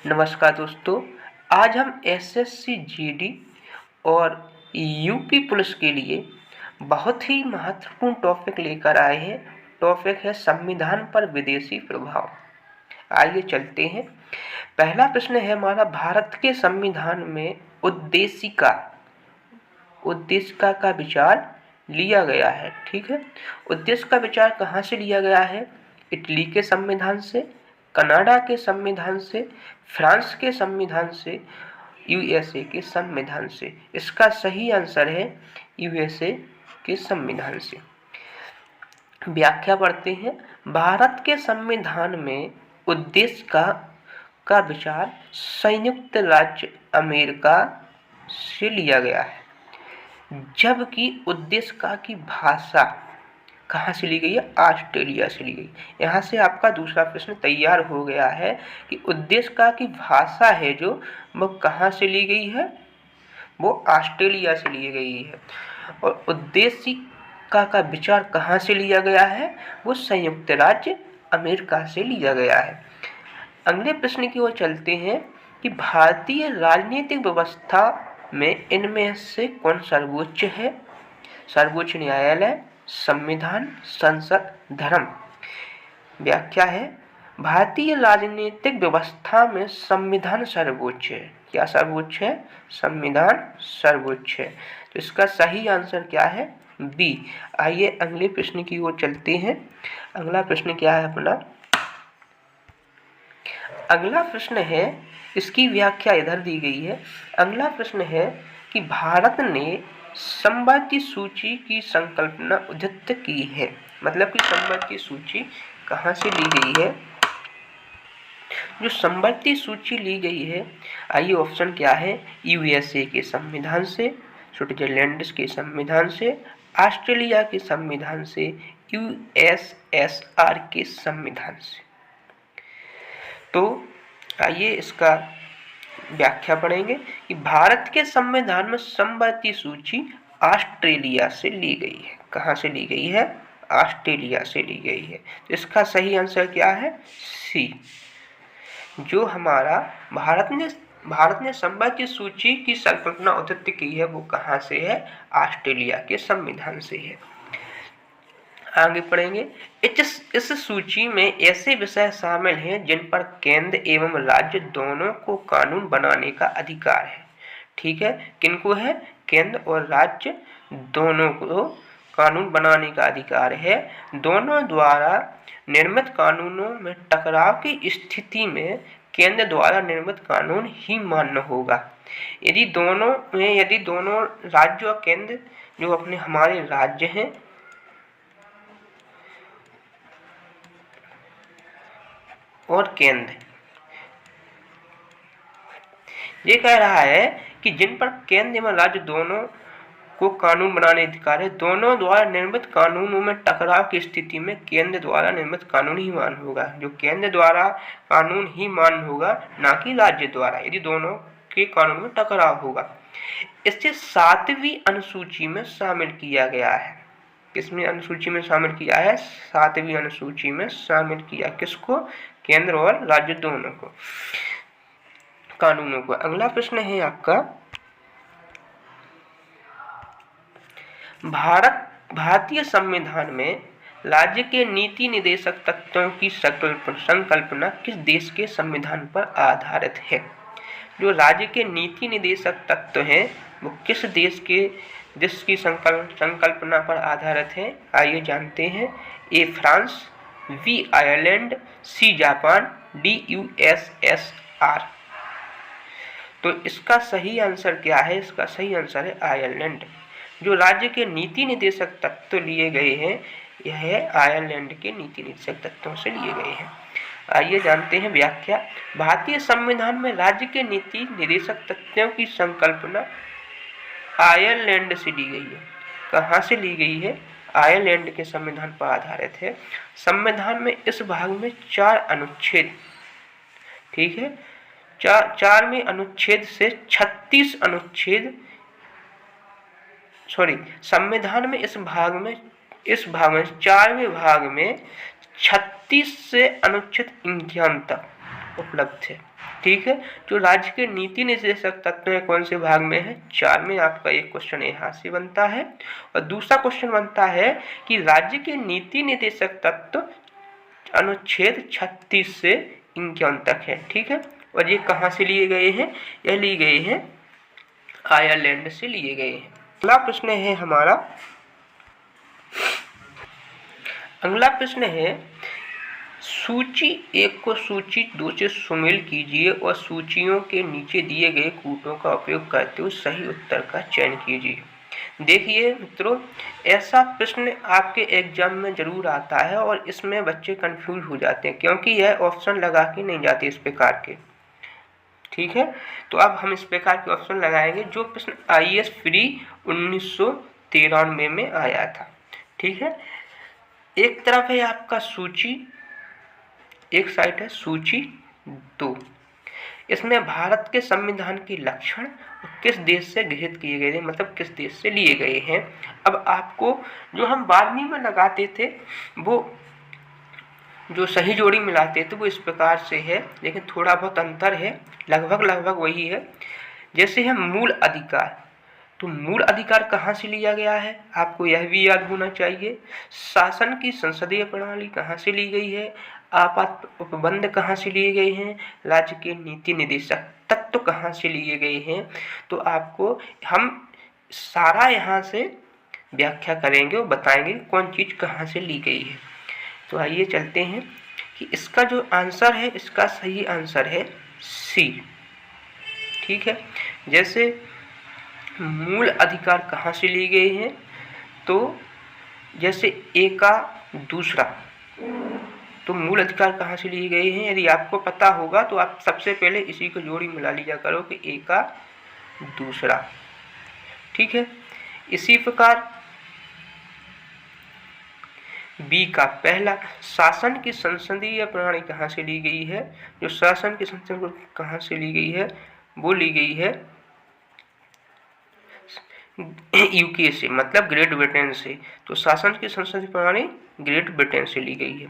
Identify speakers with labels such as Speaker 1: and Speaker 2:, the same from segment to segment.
Speaker 1: नमस्कार दोस्तों, आज हम एसएससी जीडी और यूपी पुलिस के लिए बहुत ही महत्वपूर्ण टॉपिक लेकर आए हैं। टॉपिक है संविधान पर विदेशी प्रभाव। आइए चलते हैं। पहला प्रश्न है हमारा, भारत के संविधान में उद्देशिका का विचार लिया गया है। ठीक है, उद्देश्य का विचार कहाँ से लिया गया है? इटली के संविधान से, कनाडा के संविधान से, फ्रांस के संविधान से, यूएसए के संविधान से। इसका सही आंसर है यूएसए के संविधान से। व्याख्या पढ़ते हैं। भारत के संविधान में उद्देश्य का विचार संयुक्त राज्य अमेरिका से लिया गया है, जबकि उद्देश्य की भाषा कहाँ से ली गई है? ऑस्ट्रेलिया से ली गई। यहाँ से आपका दूसरा प्रश्न तैयार हो गया है कि उद्देश्य की भाषा है जो वो कहाँ से ली गई है? वो ऑस्ट्रेलिया से ली गई है। और उद्देश्य का विचार कहाँ से लिया गया है? वो संयुक्त राज्य अमेरिका से लिया गया है। अगले प्रश्न की ओर चलते हैं कि भारतीय राजनीतिक व्यवस्था में इनमें से कौन सर्वोच्च है? सर्वोच्च न्यायालय, संविधान, संसद, धर्म। व्याख्या है, भारतीय राजनीतिक व्यवस्था में संविधान सर्वोच्च है। क्या सर्वोच्च है? संविधान सर्वोच्च है। तो इसका सही आंसर क्या है? बी। आइए अगले प्रश्न की ओर चलते हैं। अगला प्रश्न क्या है अपना? अगला प्रश्न है, इसकी व्याख्या इधर दी गई है। अगला प्रश्न है कि भारत ने संवृत्ति सूची की संकल्पना उदित की है। मतलब कि संवृत्ति सूची कहाँ से ली गई है? जो संवृत्ति सूची ली गई है, आइए ऑप्शन क्या है? यूएसए के संविधान से, स्विट्जरलैंड के संविधान से, ऑस्ट्रेलिया के संविधान से, यूएसएसआर के संविधान से। तो आइए इसका व्याख्या पढ़ेंगे कि भारत के संविधान में संवृत्ति सूची ऑस्ट्रेलिया से ली गई है। कहाँ से ली गई है? ऑस्ट्रेलिया से ली गई है। तो इसका सही आंसर क्या है? सी। जो हमारा भारत ने संवृत्ति सूची की संकल्पना उदित की है, वो कहाँ से है? ऑस्ट्रेलिया के संविधान से है। आगे पढ़ेंगे। इस सूची में ऐसे विषय शामिल हैं जिन पर केंद्र एवं राज्य दोनों को कानून बनाने का अधिकार है। ठीक है, किनको है? केंद्र और राज्य दोनों को कानून बनाने का अधिकार है। दोनों द्वारा निर्मित कानूनों में टकराव की स्थिति में केंद्र द्वारा निर्मित कानून ही मान्य होगा। यदि दोनों राज्य और केंद्र, जो अपने हमारे राज्य हैं और केंद्र, ये कह रहा है कि जिन पर केंद्र एवं राज्य दोनों को कानून बनाने अधिकार है, दोनों द्वारा निर्मित कानूनों में टकराव की स्थिति में केंद्र द्वारा निर्मित कानून ही मान्य होगा। जो केंद्र द्वारा कानून ही मान्य होगा, ना कि राज्य द्वारा, यदि दोनों के कानून में टकराव होगा। इसे 7वीं अनुसूची में शामिल किया गया है। किसमें अनुसूची में शामिल किया है? 7वीं अनुसूची में शामिल किया। किसको? केंद्र और राज्य दोनों को कानूनों को। अगला प्रश्न है आपका, भारतीय संविधान में राज्य के नीति निर्देशक तत्वों की संकल्पना किस देश के संविधान पर आधारित है? जो राज्य के नीति निर्देशक तत्व हैं, वो किस देश के जिसकी संकल्पना पर आधारित है? आइए जानते हैं। A France, B Ireland, C Japan, D USSR. तो इसका सही आंसर क्या है? इसका सही आंसर है आयरलैंड। जो राज्य के नीति निर्देशक तत्व लिए गए हैं, यह आयरलैंड के नीति निर्देशक तत्वों से लिए गए हैं। आइए जानते हैं व्याख्या। भारतीय संविधान में राज्य के नीति निर्देशक तत्वों की संकल्पना आयरलैंड से ली गई है। कहाँ से ली गई है? आयरलैंड के संविधान पर आधारित है। संविधान में इस भाग में 4 अनुच्छेद, ठीक है, 4वें अनुच्छेद से 36 अनुच्छेद, संविधान में इस भाग में 4वें भाग में 36 से अनुच्छेद 51 तक उपलब्ध है। ठीक है। जो राज्य के नीति निर्देशक तत्व है कौन से भाग में है? 4 में। आपका एक क्वेश्चन यहाँ से बनता है। और दूसरा क्वेश्चन बनता है कि राज्य के नीति निर्देशक तत्व अनुच्छेद 36 से 51 तक है। ठीक है। और ये कहाँ से लिए गए हैं? यह लिए गए हैं आयरलैंड से लिए गए हैं। अगला प्रश्न है हमारा, अगला प्रश्न है सूची 1 को सूची 2 से सुमेल कीजिए और सूचियों के नीचे दिए गए कूटों का उपयोग करते हुए सही उत्तर का चयन कीजिए। देखिए मित्रों, ऐसा प्रश्न आपके एग्जाम में जरूर आता है और इसमें बच्चे कंफ्यूज हो जाते हैं क्योंकि यह ऑप्शन लगा के नहीं जाते इस प्रकार के। ठीक है। तो अब हम इस प्रकार के ऑप्शन लगाएंगे जो प्रश्न IAS प्री 1993 में आया था। ठीक है। एक तरफ है आपका सूची, एक साइड है सूची 2। इसमें भारत के संविधान के लक्षण किस देश से गृहीत किए गए थे, मतलब किस देश से लिए गए हैं। अब आपको जो हम 12वीं में लगाते थे वो जो सही जोड़ी मिलाते थे वो इस प्रकार से है, लेकिन थोड़ा बहुत अंतर है, लगभग वही है। जैसे है मूल अधिकार, तो मूल अधिकार कहाँ से लिया गया है आपको यह भी याद होना चाहिए। शासन की संसदीय प्रणाली कहाँ से ली गई है, आपात उपबंध कहाँ से लिए गए हैं, राज्य के नीति निर्देशक तत्व कहाँ से लिए गए हैं। तो आपको हम सारा यहाँ से व्याख्या करेंगे और बताएंगे कौन चीज़ कहाँ से ली गई है। तो आइए चलते हैं कि इसका जो आंसर है, इसका सही आंसर है सी। ठीक है। जैसे मूल अधिकार कहाँ से लिए गए हैं, तो जैसे ए का दूसरा, तो मूल अधिकार कहाँ से लिए गए हैं यदि आपको पता होगा तो आप सबसे पहले इसी को जोड़ी मिला लीजिए करो कि ए का दूसरा। ठीक है। इसी प्रकार बी का पहला, शासन की संसदीय प्रणाली कहाँ से ली गई है, जो शासन की संसदीय कहाँ से ली गई है वो ली गई है यूके से, मतलब ग्रेट ब्रिटेन से। तो शासन की संसदीय प्रणाली ग्रेट ब्रिटेन से ली गई है।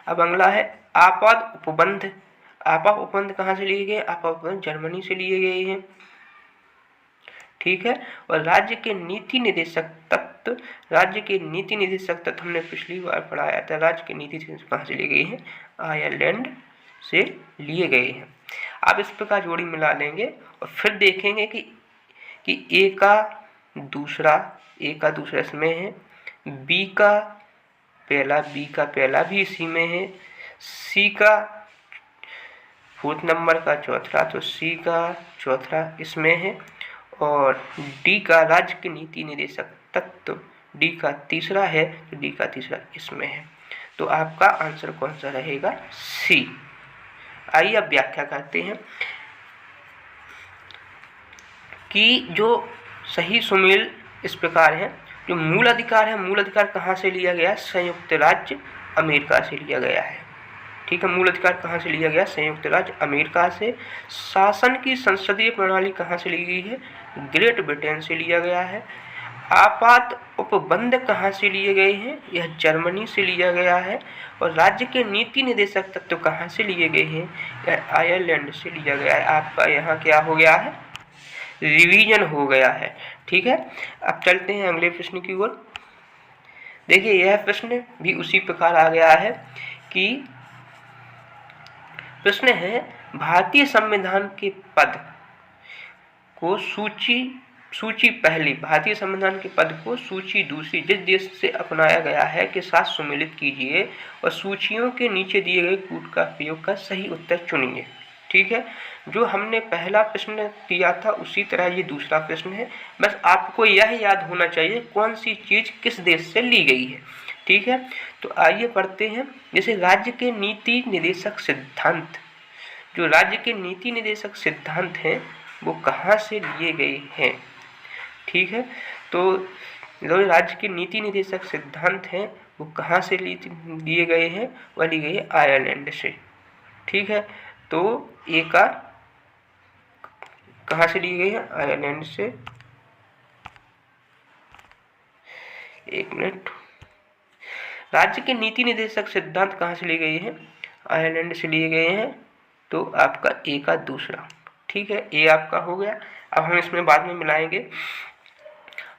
Speaker 1: अब अगला है आपात उपबंध। आपात उपबंध कहाँ से लिए गए? आपात उपबंध जर्मनी से लिए गए हैं। ठीक है। और राज्य के नीति निर्देशक तत्व, राज्य के नीति निर्देशक तत्व हमने पिछली बार पढ़ाया था। राज्य के नीति निर्देशक कहाँ से लिए गए हैं? आयरलैंड से लिए गए हैं। आप इस प्रकार जोड़ी मिला लेंगे और फिर देखेंगे कि ए का दूसरा इसमें है, बी का पहला भी इसी में है, सी का 4th नंबर का चौथा, तो सी का चौथा इसमें है, और डी का राज्य के नीति निर्देशक तत्व डी का तीसरा है, तो डी का तीसरा इसमें है। तो आपका आंसर कौन सा रहेगा? सी। आइए अब व्याख्या करते हैं कि जो सही सुमेल इस प्रकार है। जो मूल अधिकार है, मूल अधिकार कहाँ से लिया गया? संयुक्त राज्य अमेरिका से लिया गया है। ठीक है। मूल अधिकार कहाँ से लिया गया? संयुक्त राज्य अमेरिका से। शासन की संसदीय प्रणाली कहाँ से ली गई है? ग्रेट ब्रिटेन से लिया गया है। आपात उपबंध कहाँ से लिए गए हैं? यह जर्मनी से लिया गया है। और राज्य के नीति निर्देशक तत्व कहाँ से लिए गए हैं? यह आयरलैंड से लिया गया है। आपका यहाँ क्या हो गया है? रिवीजन हो गया है। ठीक है। अब चलते हैं अगले प्रश्न की ओर। देखिए यह प्रश्न भी उसी प्रकार आ गया है कि प्रश्न है भारतीय संविधान के पद को सूची पहली, भारतीय संविधान के पद को सूची दूसरी जिस देश से अपनाया गया है के साथ सुमेलित कीजिए और सूचियों के नीचे दिए गए कूट का प्रयोग कर सही उत्तर चुनिए। ठीक है। जो हमने पहला प्रश्न किया था उसी तरह ये दूसरा प्रश्न है। बस आपको यह याद होना चाहिए कौन सी चीज़ किस देश से ली गई है। ठीक है। तो आइए पढ़ते हैं। जैसे राज्य के नीति निर्देशक सिद्धांत, जो राज्य के नीति निर्देशक सिद्धांत हैं वो कहाँ से लिए गए हैं? ठीक है। तो जो राज्य के नीति निर्देशक सिद्धांत हैं वो कहाँ से लिए गए हैं? वह ली गई है आयरलैंड से। ठीक है। तो ए का कहाँ से ली गई है? आयरलैंड से। एक मिनट। राज्य के नीति निर्देशक सिद्धांत कहाँ से लिए गए हैं? आयरलैंड से लिए गए हैं। तो आपका ए का दूसरा। ठीक है, ए आपका हो गया। अब हम इसमें बाद में मिलाएंगे।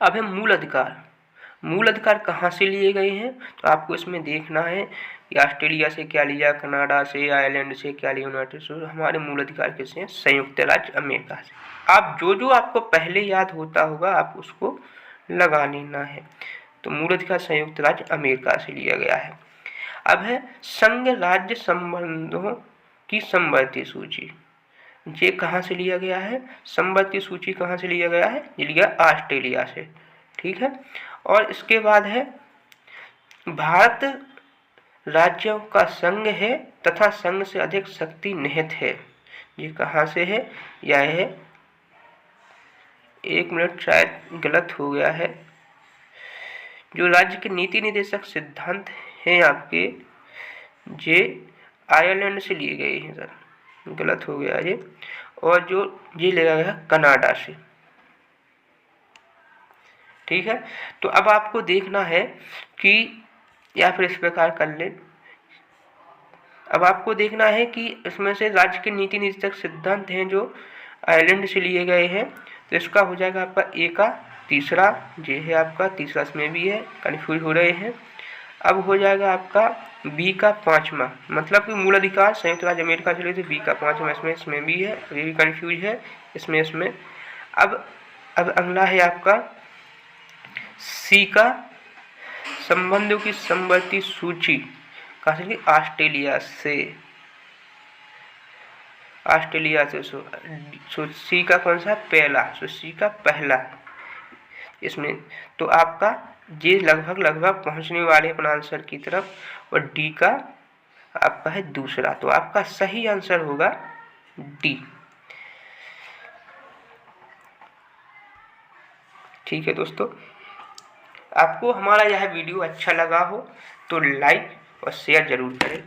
Speaker 1: अब है मूल अधिकार। मूल अधिकार कहाँ से लिए गए हैं, तो आपको इसमें देखना है कि ऑस्ट्रेलिया से क्या लिया, कनाडा से, आयरलैंड से क्या लिया, यूनाइटेड से। हमारे मूल अधिकार किससे हैं, संयुक्त राज्य अमेरिका से। आप जो आपको पहले याद होता होगा आप उसको लगा लेना है। तो मूल अधिकार संयुक्त राज्य अमेरिका से लिया गया है। अब है संघ राज्य संबंधों की समवर्ती सूची। ये कहाँ से लिया गया है, समवर्ती सूची कहाँ से लिया गया है, ये लिया ऑस्ट्रेलिया से। ठीक है, और इसके बाद है भारत राज्यों का संघ है तथा संघ से अधिक शक्ति निहित है। ये कहाँ से है, यह है, एक मिनट शायद गलत हो गया है। जो राज्य के नीति निर्देशक सिद्धांत हैं आपके, ये आयरलैंड से लिए गए हैं सर, गलत हो गया ये। और जो ये लिया गया कनाडा से। ठीक है, तो अब आपको देखना है कि, या फिर इस प्रकार कर ले, अब आपको देखना है कि इसमें से राज्य के नीति निर्देशक सिद्धांत हैं जो आयरलैंड से लिए गए हैं, तो इसका हो जाएगा आपका ए का तीसरा, ये है आपका तीसरा, इसमें भी है, कन्फ्यूज हो रहे हैं। अब हो जाएगा आपका बी का पांचवा, मतलब कि मूल अधिकार संयुक्त राज्य अमेरिका से लिए थे, बी का पांचवा इसमें भी है, ये भी कन्फ्यूज है इसमें। अब अगला है आपका सी का संबंधों की समवर्ती सूची, कहाँ से, ऑस्ट्रेलिया से। सो सी का कौन सा, पहला, सो सी का पहला इसमें। तो आपका ये लगभग पहुंचने वाले अपने आंसर की तरफ, और डी का आपका है दूसरा। तो आपका सही आंसर होगा डी। ठीक है दोस्तों, आपको हमारा यह वीडियो अच्छा लगा हो तो लाइक और शेयर जरूर करें।